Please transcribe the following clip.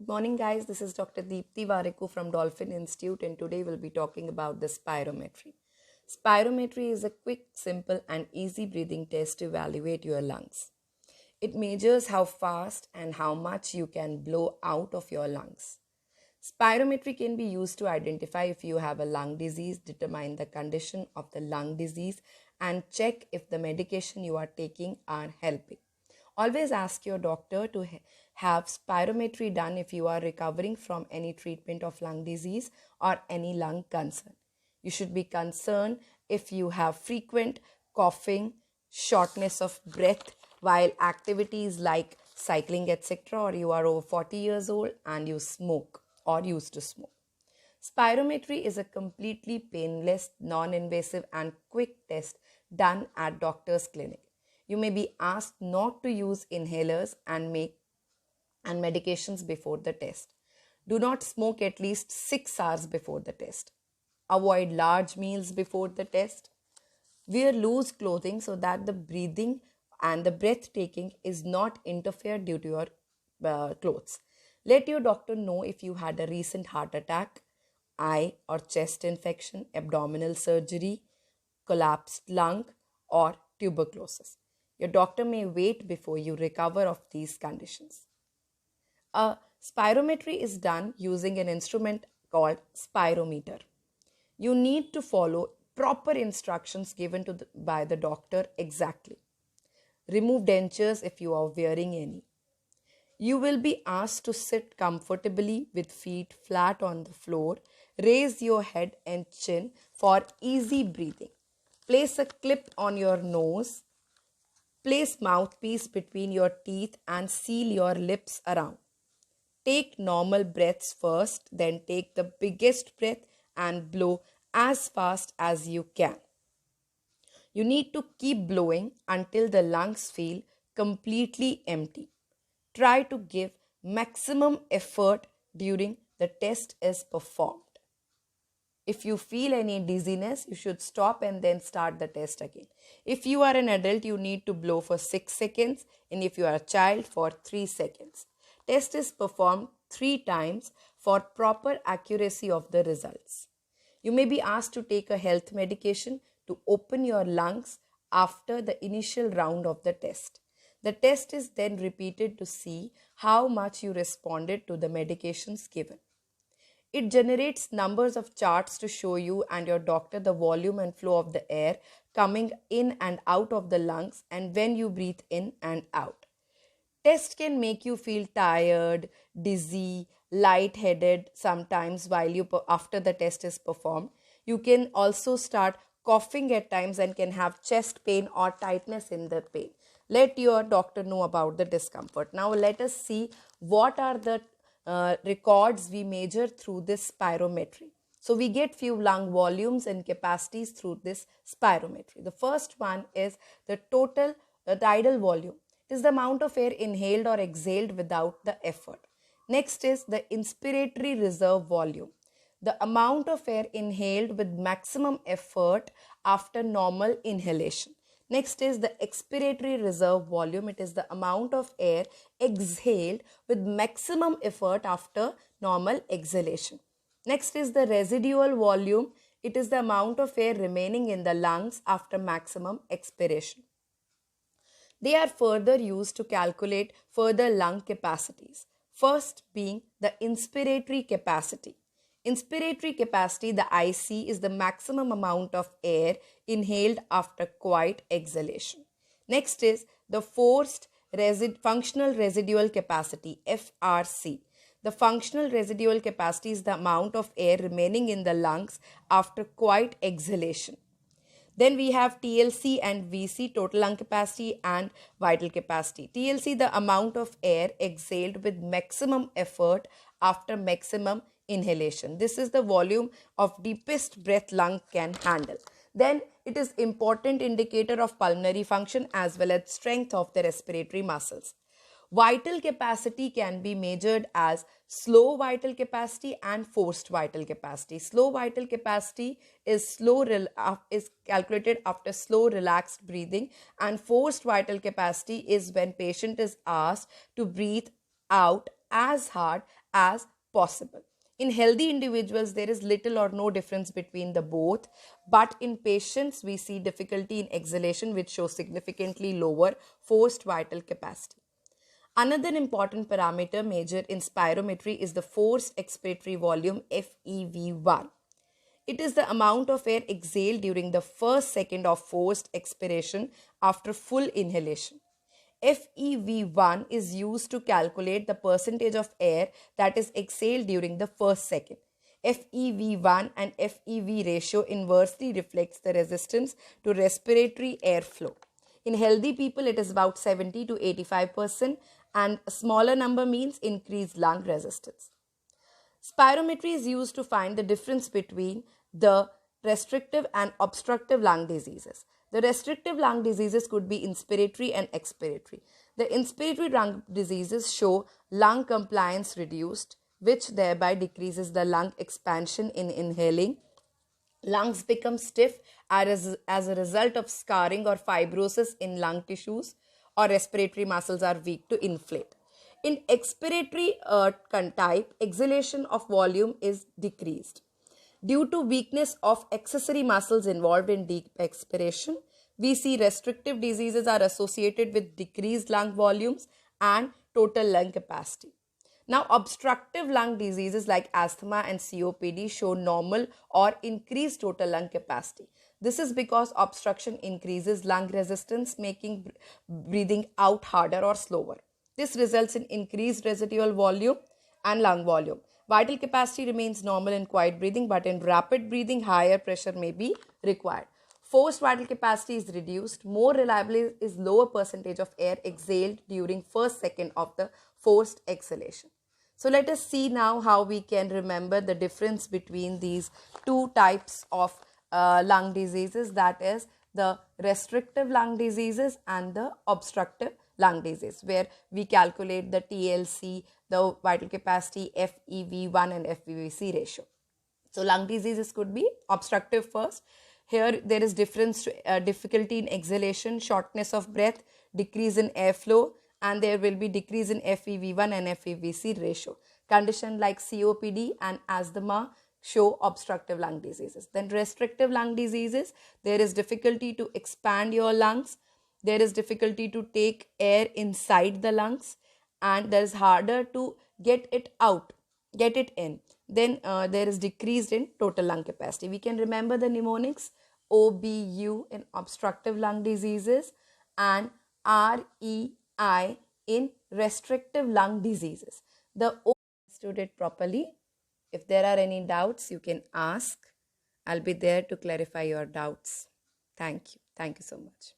Good morning, guys. This is Dr. Deepthi Variku from Dolphin Institute, and today we'll be talking about the spirometry. Spirometry is a quick, simple, and easy breathing test to evaluate your lungs. It measures how fast and how much you can blow out of your lungs. Spirometry can be used to identify if you have a lung disease, determine the condition of the lung disease, and check if the medication you are taking are helping. Always ask your doctor to have spirometry done if you are recovering from any treatment of lung disease or any lung concern. You should be concerned if you have frequent coughing, shortness of breath while activities like cycling, etc., or you are over 40 years old and you smoke or used to smoke. Spirometry is a completely painless, non-invasive and quick test done at doctor's clinic. You may be asked not to use inhalers and medications before the test. Do not smoke at least 6 hours before the test. Avoid large meals before the test. Wear loose clothing so that the breathing and the breathtaking is not interfered due to your clothes. Let your doctor know if you had a recent heart attack, eye or chest infection, abdominal surgery, collapsed lung, or tuberculosis. Your doctor may wait before you recover of these conditions. A spirometry is done using an instrument called spirometer. You need to follow proper instructions given by the doctor exactly. Remove dentures if you are wearing any. You will be asked to sit comfortably with feet flat on the floor. Raise your head and chin for easy breathing. Place a clip on your nose. Place mouthpiece between your teeth and seal your lips around. Take normal breaths first, then take the biggest breath and blow as fast as you can. You need to keep blowing until the lungs feel completely empty. Try to give maximum effort during the test is performed. If you feel any dizziness, you should stop and then start the test again. If you are an adult, you need to blow for 6 seconds, and if you are a child, for 3 seconds. Test is performed 3 times for proper accuracy of the results. You may be asked to take a health medication to open your lungs after the initial round of the test. The test is then repeated to see how much you responded to the medications given. It generates numbers of charts to show you and your doctor the volume and flow of the air coming in and out of the lungs and when you breathe in and out. Test can make you feel tired, dizzy, lightheaded sometimes after the test is performed. You can also start coughing at times and can have chest pain or tightness in the pain. Let your doctor know about the discomfort. Now let us see what are the records we measure through this spirometry. So we get few lung volumes and capacities through this spirometry. The first one is the total tidal volume. It is the amount of air inhaled or exhaled without the effort. Next is the inspiratory reserve volume, the amount of air inhaled with maximum effort after normal inhalation. Next is the expiratory reserve volume. It is the amount of air exhaled with maximum effort after normal exhalation. Next is the residual volume. It is the amount of air remaining in the lungs after maximum expiration. They are further used to calculate further lung capacities. First being the inspiratory capacity. Inspiratory capacity, the IC, is the maximum amount of air inhaled after quiet exhalation. Next is the forced functional residual capacity, FRC. The functional residual capacity is the amount of air remaining in the lungs after quiet exhalation. Then we have TLC and VC, total lung capacity and vital capacity. TLC, the amount of air exhaled with maximum effort after maximum inhalation. This is the volume of deepest breath lung can handle. Then it is important indicator of pulmonary function as well as strength of the respiratory muscles. Vital capacity can be measured as slow vital capacity and forced vital capacity. Slow vital capacity is calculated after slow relaxed breathing, and forced vital capacity is when patient is asked to breathe out as hard as possible. In healthy individuals, there is little or no difference between the both, but in patients, we see difficulty in exhalation, which shows significantly lower forced vital capacity. Another important parameter measured in spirometry is the forced expiratory volume, FEV1. It is the amount of air exhaled during the first second of forced expiration after full inhalation. FEV1 is used to calculate the percentage of air that is exhaled during the first second. FEV1 and FEV ratio inversely reflects the resistance to respiratory airflow. In healthy people, it is about 70 to 85%, and a smaller number means increased lung resistance. Spirometry is used to find the difference between the restrictive and obstructive lung diseases. The restrictive lung diseases could be inspiratory and expiratory. The inspiratory lung diseases show lung compliance reduced, which thereby decreases the lung expansion in inhaling. Lungs become stiff as a result of scarring or fibrosis in lung tissues, or respiratory muscles are weak to inflate. In expiratory type, exhalation of volume is decreased. Due to weakness of accessory muscles involved in deep expiration, we see restrictive diseases are associated with decreased lung volumes and total lung capacity. Now, obstructive lung diseases like asthma and COPD show normal or increased total lung capacity. This is because obstruction increases lung resistance, making breathing out harder or slower. This results in increased residual volume and lung volume. Vital capacity remains normal in quiet breathing, but in rapid breathing, higher pressure may be required. Forced vital capacity is reduced. More reliably is lower percentage of air exhaled during first second of the forced exhalation. So let us see now how we can remember the difference between these two types of lung diseases, that is the restrictive lung diseases and the obstructive lung disease, where we calculate the TLC, the vital capacity, FEV1 and FEVC ratio. So lung diseases could be obstructive first. Here there is difficulty in exhalation, shortness of breath, decrease in airflow, and there will be decrease in FEV1 and FEVC ratio. Condition like COPD and asthma show obstructive lung diseases. Then restrictive lung diseases, there is difficulty to expand your lungs, there is difficulty to take air inside the lungs, and there is harder to get it out, get it in. Then there is decreased in total lung capacity. We can remember the mnemonics: OBU in obstructive lung diseases and REI in restrictive lung diseases. The O understood it properly. If there are any doubts, you can ask. I'll be there to clarify your doubts. Thank you. Thank you so much.